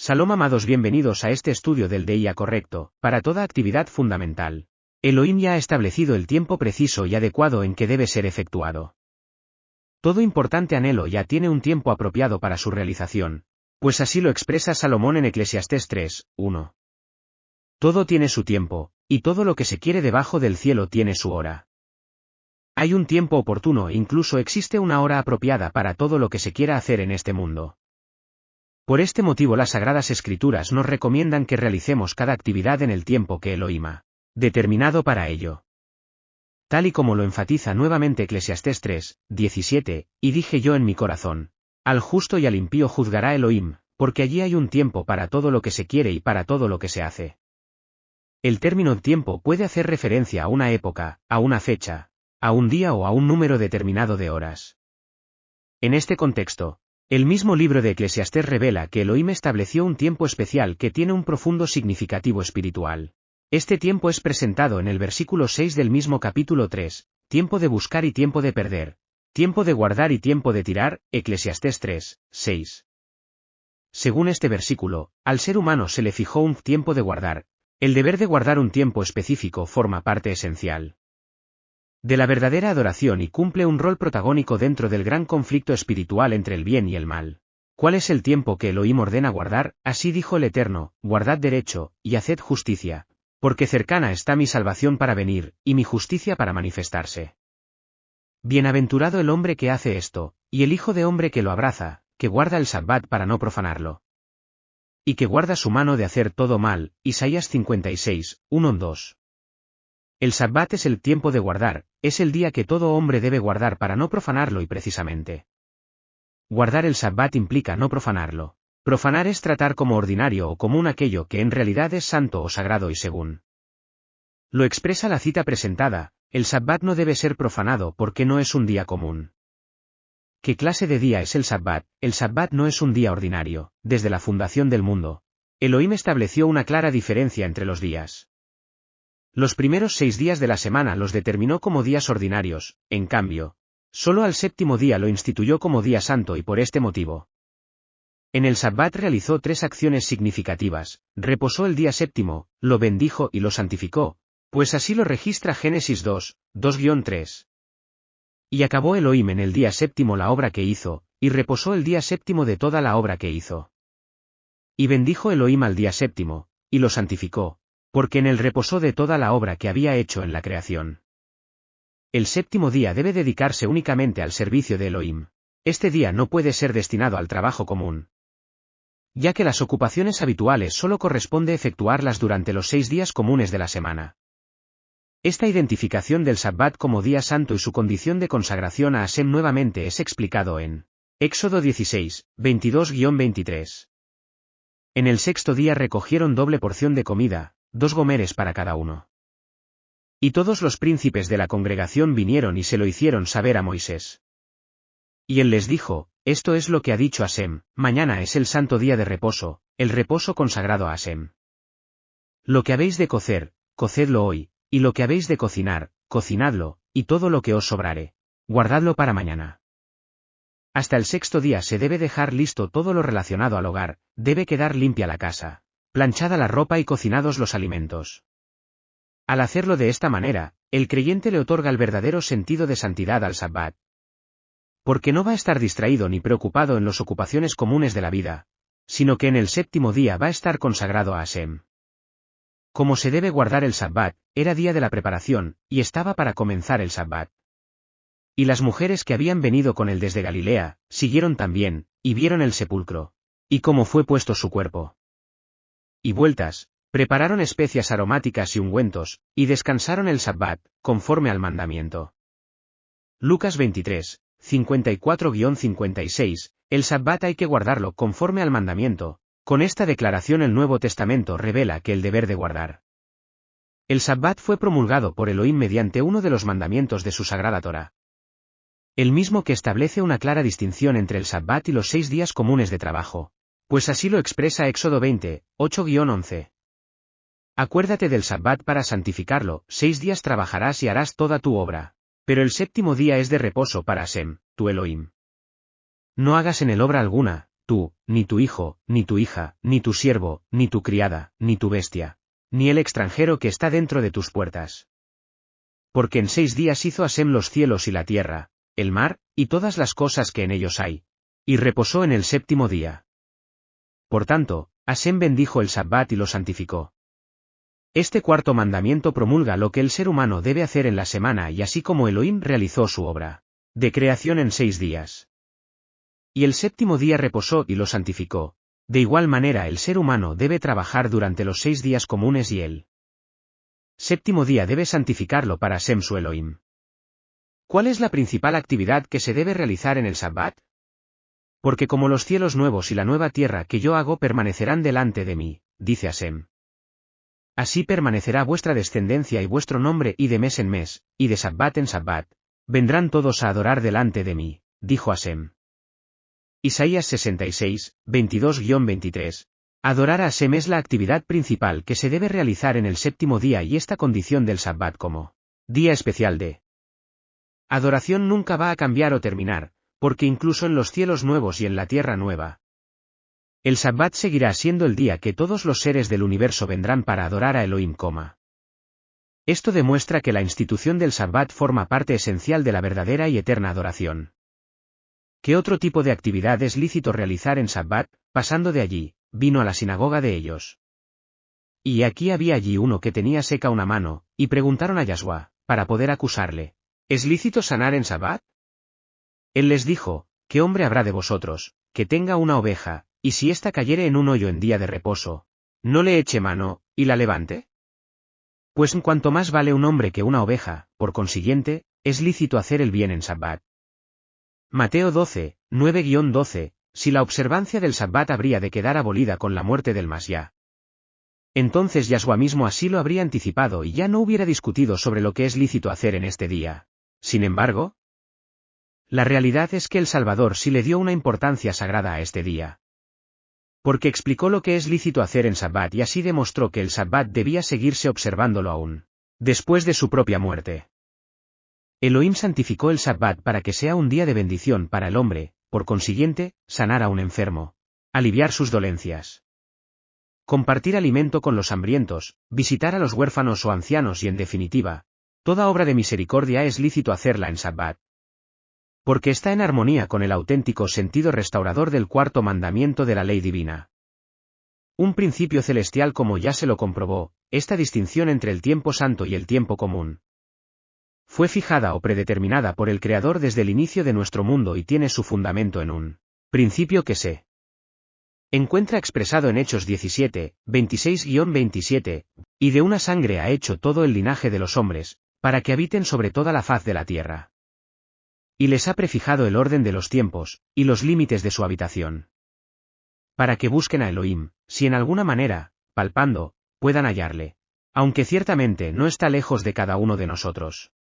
Shalom amados, bienvenidos a este estudio del día correcto, para toda actividad fundamental. Elohim ya ha establecido el tiempo preciso y adecuado en que debe ser efectuado. Todo importante anhelo ya tiene un tiempo apropiado para su realización, pues así lo expresa Salomón en Eclesiastés 3:1. Todo tiene su tiempo, y todo lo que se quiere debajo del cielo tiene su hora. Hay un tiempo oportuno e incluso existe una hora apropiada para todo lo que se quiera hacer en este mundo. Por este motivo las Sagradas Escrituras nos recomiendan que realicemos cada actividad en el tiempo que Elohim ha determinado para ello. Tal y como lo enfatiza nuevamente Eclesiastés 3:17, y dije yo en mi corazón, al justo y al impío juzgará Elohim, porque allí hay un tiempo para todo lo que se quiere y para todo lo que se hace. El término tiempo puede hacer referencia a una época, a una fecha, a un día o a un número determinado de horas. En este contexto, el mismo libro de Eclesiastés revela que Elohim estableció un tiempo especial que tiene un profundo significativo espiritual. Este tiempo es presentado en el versículo 6 del mismo capítulo 3, tiempo de buscar y tiempo de perder, tiempo de guardar y tiempo de tirar, Eclesiastés 3:6. Según este versículo, al ser humano se le fijó un tiempo de guardar. El deber de guardar un tiempo específico forma parte esencial de la verdadera adoración y cumple un rol protagónico dentro del gran conflicto espiritual entre el bien y el mal. ¿Cuál es el tiempo que Elohim ordena guardar? Así dijo el Eterno, guardad derecho, y haced justicia, porque cercana está mi salvación para venir, y mi justicia para manifestarse. Bienaventurado el hombre que hace esto, y el hijo de hombre que lo abraza, que guarda el sabbat para no profanarlo. Y que guarda su mano de hacer todo mal, Isaías 56:1-2. El sabbat es el tiempo de guardar, es el día que todo hombre debe guardar para no profanarlo y precisamente. Guardar el sabbat implica no profanarlo. Profanar es tratar como ordinario o común aquello que en realidad es santo o sagrado y según lo expresa la cita presentada, el sabbat no debe ser profanado porque no es un día común. ¿Qué clase de día es el sabbat? El sabbat no es un día ordinario. Desde la fundación del mundo, Elohim estableció una clara diferencia entre los días. Los primeros 6 días de la semana los determinó como días ordinarios, en cambio, solo al séptimo día lo instituyó como día santo y por este motivo. En el sabbat realizó 3 acciones significativas, reposó el día séptimo, lo bendijo y lo santificó, pues así lo registra Génesis 2:3. Y acabó Elohim en el día séptimo la obra que hizo, y reposó el día séptimo de toda la obra que hizo. Y bendijo Elohim al día séptimo, y lo santificó, porque en él reposó de toda la obra que había hecho en la creación. El séptimo día debe dedicarse únicamente al servicio de Elohim. Este día no puede ser destinado al trabajo común, ya que las ocupaciones habituales solo corresponde efectuarlas durante los 6 días comunes de la semana. Esta identificación del sabbat como día santo y su condición de consagración a Hashem nuevamente es explicado en Éxodo 16:22-23. En el sexto día recogieron doble porción de comida, 2 gomeres para cada uno. Y todos los príncipes de la congregación vinieron y se lo hicieron saber a Moisés. Y él les dijo, esto es lo que ha dicho Hashem, mañana es el santo día de reposo, el reposo consagrado a Hashem. Lo que habéis de cocer, cocedlo hoy, y lo que habéis de cocinar, cocinadlo, y todo lo que os sobrare, guardadlo para mañana. Hasta el sexto día se debe dejar listo todo lo relacionado al hogar, debe quedar limpia la casa, planchada la ropa y cocinados los alimentos. Al hacerlo de esta manera, el creyente le otorga el verdadero sentido de santidad al sabbat. Porque no va a estar distraído ni preocupado en las ocupaciones comunes de la vida, sino que en el séptimo día va a estar consagrado a Hashem. Como se debe guardar el sabbat, era día de la preparación, y estaba para comenzar el sabbat. Y las mujeres que habían venido con él desde Galilea, siguieron también, y vieron el sepulcro, y cómo fue puesto su cuerpo. Y vueltas, prepararon especias aromáticas y ungüentos, y descansaron el sabbat, conforme al mandamiento. Lucas 23:54-56, el sabbat hay que guardarlo conforme al mandamiento. Con esta declaración el Nuevo Testamento revela que el deber de guardar el sabbat fue promulgado por Elohim mediante uno de los mandamientos de su sagrada Torá. El mismo que establece una clara distinción entre el sabbat y los 6 días comunes de trabajo, pues así lo expresa Éxodo 20:8-11. Acuérdate del sabbat para santificarlo, 6 días trabajarás y harás toda tu obra, pero el séptimo día es de reposo para Hashem, tu Elohim. No hagas en él obra alguna, tú, ni tu hijo, ni tu hija, ni tu siervo, ni tu criada, ni tu bestia, ni el extranjero que está dentro de tus puertas. Porque en 6 días hizo Hasem los cielos y la tierra, el mar, y todas las cosas que en ellos hay, y reposó en el 7º día. Por tanto, Hasem bendijo el Sabbat y lo santificó. Este 4º mandamiento promulga lo que el ser humano debe hacer en la semana y así como Elohim realizó su obra de creación en 6 días. Y el 7º día reposó y lo santificó. De igual manera el ser humano debe trabajar durante los 6 días comunes y el 7º día debe santificarlo para Hasem su Elohim. ¿Cuál es la principal actividad que se debe realizar en el Sabbat? Porque como los cielos nuevos y la nueva tierra que yo hago permanecerán delante de mí, dice Hasem. Así permanecerá vuestra descendencia y vuestro nombre y de mes en mes, y de Sabbat en Sabbat. Vendrán todos a adorar delante de mí, dijo Hasem. Isaías 66, 22-23. Adorar a Hasem es la actividad principal que se debe realizar en el 7º día y esta condición del Sabbat como día especial de adoración nunca va a cambiar o terminar, porque incluso en los cielos nuevos y en la tierra nueva, el Sabbat seguirá siendo el día que todos los seres del universo vendrán para adorar a Elohim. Esto demuestra que la institución del Sabbat forma parte esencial de la verdadera y eterna adoración. ¿Qué otro tipo de actividad es lícito realizar en Sabbat? Pasando de allí, vino a la sinagoga de ellos. Y aquí había allí uno que tenía seca una mano, y preguntaron a Yahshua, para poder acusarle, ¿es lícito sanar en Sabbat? Él les dijo, ¿qué hombre habrá de vosotros, que tenga una oveja, y si ésta cayere en un hoyo en día de reposo, no le eche mano, y la levante? Pues en cuanto más vale un hombre que una oveja, por consiguiente, es lícito hacer el bien en Sabbat. Mateo 12, 9-12, si la observancia del Sabbat habría de quedar abolida con la muerte del Mashiach. Entonces Yahshua mismo así lo habría anticipado y ya no hubiera discutido sobre lo que es lícito hacer en este día. Sin embargo, la realidad es que el Salvador sí le dio una importancia sagrada a este día. Porque explicó lo que es lícito hacer en Sabbat y así demostró que el Sabbat debía seguirse observándolo aún después de su propia muerte. Elohim santificó el Sabbat para que sea un día de bendición para el hombre, por consiguiente, sanar a un enfermo, aliviar sus dolencias, compartir alimento con los hambrientos, visitar a los huérfanos o ancianos y en definitiva, toda obra de misericordia es lícito hacerla en Sabbat. Porque está en armonía con el auténtico sentido restaurador del 4º mandamiento de la ley divina. Un principio celestial como ya se lo comprobó, esta distinción entre el tiempo santo y el tiempo común fue fijada o predeterminada por el Creador desde el inicio de nuestro mundo y tiene su fundamento en un principio que se encuentra expresado en Hechos 17, 26-27, y de una sangre ha hecho todo el linaje de los hombres, para que habiten sobre toda la faz de la tierra. Y les ha prefijado el orden de los tiempos, y los límites de su habitación. Para que busquen a Elohim, si en alguna manera, palpando, puedan hallarle. Aunque ciertamente no está lejos de cada uno de nosotros.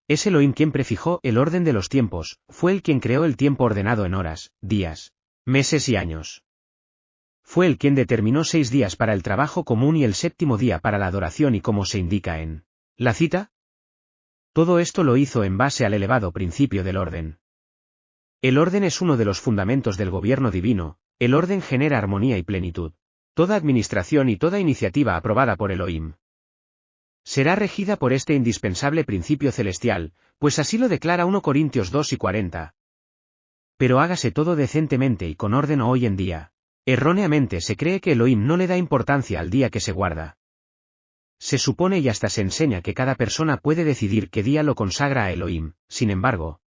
Es Elohim quien prefijó el orden de los tiempos, fue él quien creó el tiempo ordenado en horas, días, meses y años. Fue él quien determinó 6 días para el trabajo común y el 7º día para la adoración y como se indica en la cita. Todo esto lo hizo en base al elevado principio del orden. El orden es uno de los fundamentos del gobierno divino, el orden genera armonía y plenitud. Toda administración y toda iniciativa aprobada por Elohim será regida por este indispensable principio celestial, pues así lo declara 1 Corintios 2:40. Pero hágase todo decentemente y con orden hoy en día. Erróneamente se cree que Elohim no le da importancia al día que se guarda. Se supone y hasta se enseña que cada persona puede decidir qué día lo consagra a Elohim, sin embargo,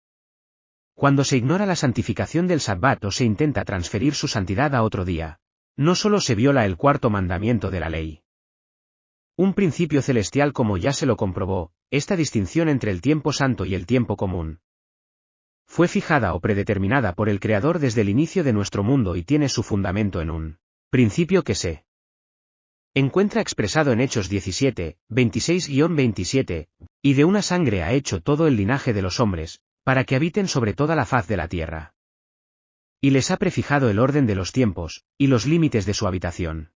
cuando se ignora la santificación del Sabbat o se intenta transferir su santidad a otro día, no solo se viola el 4º mandamiento de la ley. Un principio celestial como ya se lo comprobó, esta distinción entre el tiempo santo y el tiempo común fue fijada o predeterminada por el Creador desde el inicio de nuestro mundo y tiene su fundamento en un principio que se encuentra expresado en Hechos 17, 26-27, y de una sangre ha hecho todo el linaje de los hombres, para que habiten sobre toda la faz de la tierra. Y les ha prefijado el orden de los tiempos, y los límites de su habitación.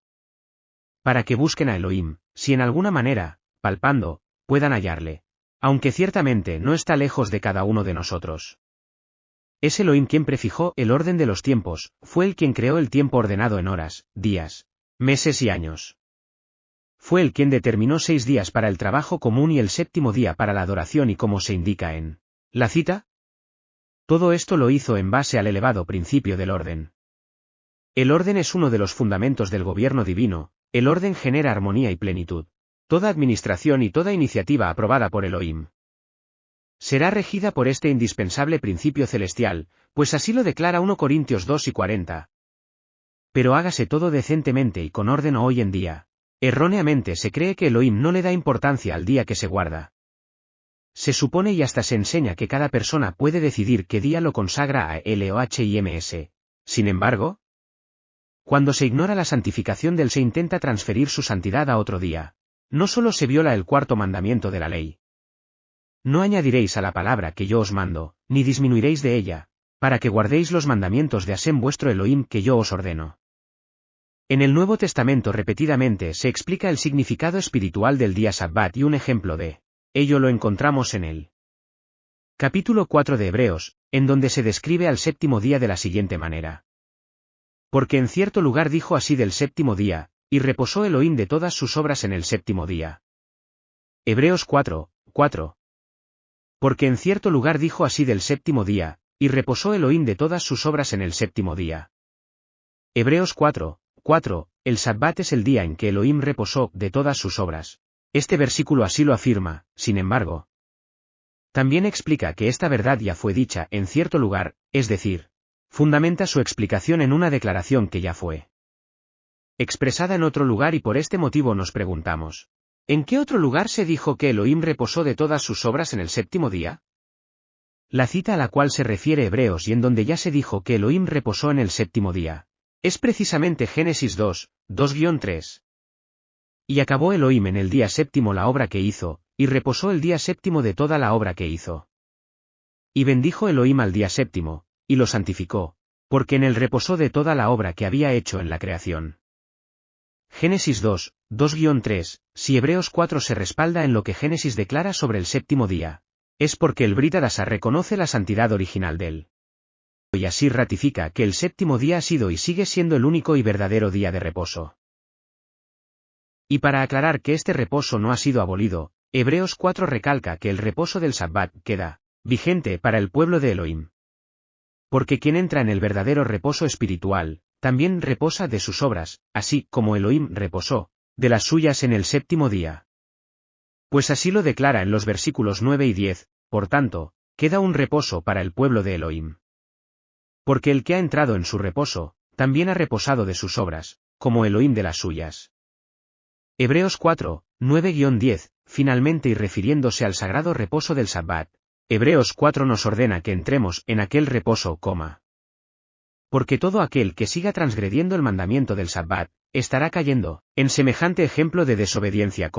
Para que busquen a Elohim, si en alguna manera, palpando, puedan hallarle. Aunque ciertamente no está lejos de cada uno de nosotros. Es Elohim quien prefijó el orden de los tiempos, fue él quien creó el tiempo ordenado en horas, días, meses y años. Fue él quien determinó 6 días para el trabajo común y el 7º día para la adoración y como se indica en la cita. Todo esto lo hizo en base al elevado principio del orden. El orden es uno de los fundamentos del gobierno divino, el orden genera armonía y plenitud. Toda administración y toda iniciativa aprobada por Elohim será regida por este indispensable principio celestial, pues así lo declara 1 Corintios 2:40. Pero hágase todo decentemente y con orden hoy en día. Erróneamente se cree que Elohim no le da importancia al día que se guarda. Se supone y hasta se enseña que cada persona puede decidir qué día lo consagra a Elohim. Sin embargo, cuando se ignora la santificación del se intenta transferir su santidad a otro día. No solo se viola el 4º mandamiento de la ley. No añadiréis a la palabra que yo os mando, ni disminuiréis de ella, para que guardéis los mandamientos de Hashem vuestro Elohim que yo os ordeno. En el Nuevo Testamento repetidamente se explica el significado espiritual del día Sabbat y un ejemplo de ello lo encontramos en el capítulo 4 de Hebreos, en donde se describe al 7º día de la siguiente manera. Porque en cierto lugar dijo así del 7º día, y reposó Elohim de todas sus obras en el 7º día. Hebreos 4:4. Porque en cierto lugar dijo así del 7º día, y reposó Elohim de todas sus obras en el 7º día. Hebreos 4:4. El Sabbat es el día en que Elohim reposó de todas sus obras. Este versículo así lo afirma, sin embargo. También explica que esta verdad ya fue dicha en cierto lugar, es decir, fundamenta su explicación en una declaración que ya fue expresada en otro lugar y por este motivo nos preguntamos, ¿en qué otro lugar se dijo que Elohim reposó de todas sus obras en el 7º día? La cita a la cual se refiere Hebreos y en donde ya se dijo que Elohim reposó en el 7º día, es precisamente Génesis 2:3. Y acabó Elohim en el día 7º la obra que hizo, y reposó el día 7º de toda la obra que hizo. Y bendijo Elohim al día 7º, y lo santificó, porque en él reposó de toda la obra que había hecho en la creación. Génesis 2:3. Si Hebreos 4 se respalda en lo que Génesis declara sobre el 7º día, es porque el Brit Hadashah reconoce la santidad original de él. Y así ratifica que el 7º día ha sido y sigue siendo el único y verdadero día de reposo. Y para aclarar que este reposo no ha sido abolido, Hebreos 4 recalca que el reposo del Sabbat queda vigente para el pueblo de Elohim. Porque quien entra en el verdadero reposo espiritual, también reposa de sus obras, así como Elohim reposó de las suyas en el 7º día. Pues así lo declara en los versículos 9 y 10, por tanto, queda un reposo para el pueblo de Elohim. Porque el que ha entrado en su reposo, también ha reposado de sus obras, como Elohim de las suyas. Hebreos 4:9-10, finalmente y refiriéndose al sagrado reposo del Sabbat, Hebreos 4 nos ordena que entremos en aquel reposo, porque todo aquel que siga transgrediendo el mandamiento del Sabbat, estará cayendo en semejante ejemplo de desobediencia,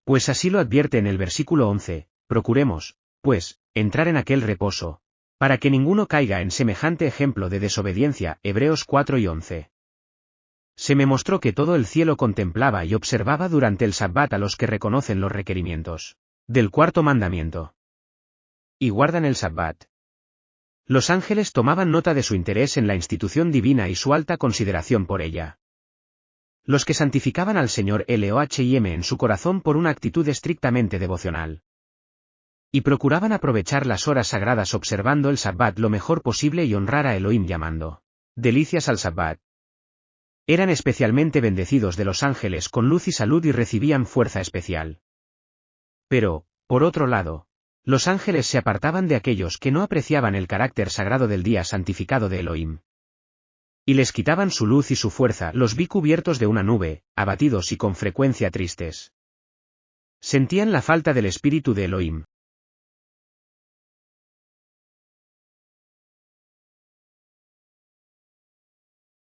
Pues así lo advierte en el versículo 11, procuremos, pues, entrar en aquel reposo, para que ninguno caiga en semejante ejemplo de desobediencia, Hebreos 4:11. Se me mostró que todo el cielo contemplaba y observaba durante el Sabbat a los que reconocen los requerimientos del 4º mandamiento y guardan el Sabbat. Los ángeles tomaban nota de su interés en la institución divina y su alta consideración por ella. Los que santificaban al Señor Elohim en su corazón por una actitud estrictamente devocional. Y procuraban aprovechar las horas sagradas observando el Sabbat lo mejor posible y honrar a Elohim llamando delicias al Sabbat. Eran especialmente bendecidos de los ángeles con luz y salud y recibían fuerza especial. Pero, por otro lado, los ángeles se apartaban de aquellos que no apreciaban el carácter sagrado del día santificado de Elohim. Y les quitaban su luz y su fuerza. Los vi cubiertos de una nube, abatidos y con frecuencia tristes. Sentían la falta del espíritu de Elohim,